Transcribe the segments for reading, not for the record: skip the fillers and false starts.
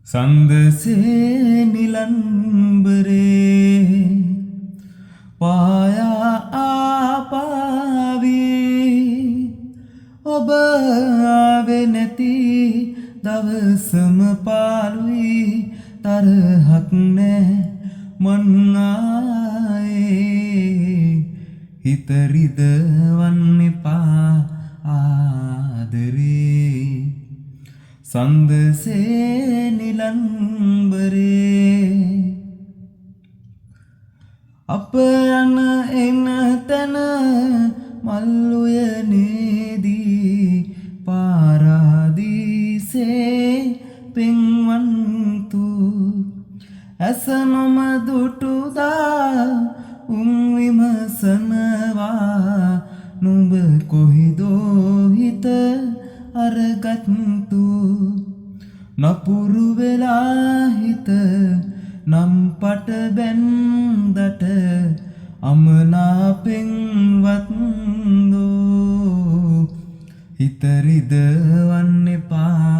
සඳසේ නිලන්බරේ පායා ආපාවී ඔබ ආවේ නැති දවසම පාළුයි තරහක් නෑ මං ආයේ හිත රිදවන්න එපා ආදරේ සඳසේ නිලන්බරේ අප යන එන තැන මල් උයනේදී පාරාදීසේ පෙන්වන්තු ඇස නොම දුටුදා උන් විමසනවා නුඹ කොහිදෝ හිත අරගත්තු නපුරු වෙලා හිත නම් පට බැන්දට අමනාපෙන් වත්දෝ හිත රිදවන්න එපා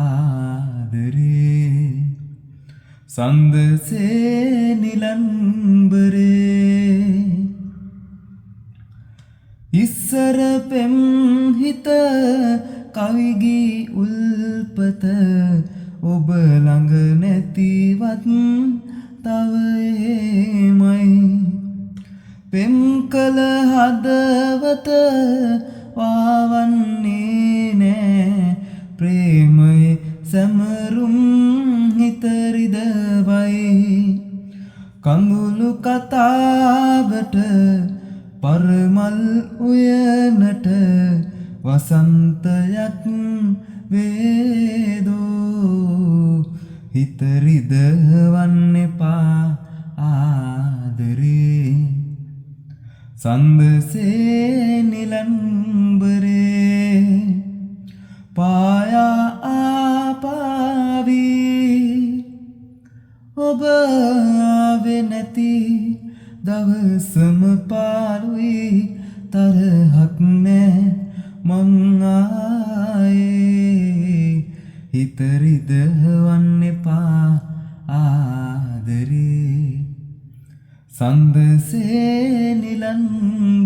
ආදරේ සඳසේ නිලන්බරේ ඉස්සර පෙම් හිත කවිගී උල්පත ඔබ ළඟ නැතිවත් තව එමයි පෙම් කළ හදවත වාවන්නේ නෑ ප්‍රේමයේ සැමරුම් හිත රිදවයි කඳුළු කතාවට පරමල් උයනට වසන්තයක් වේදෝ හිත රිදවන්න එපා ආදරේ සඳසේ නිලන්බරේ පායා ආපාවී ඔබ ආවේ නැති දවසම පාළුයි තරහක් නෑ මං ආයේ හිත රිදවන්න එපා ආදරේ සඳසේ නිලන්බරේ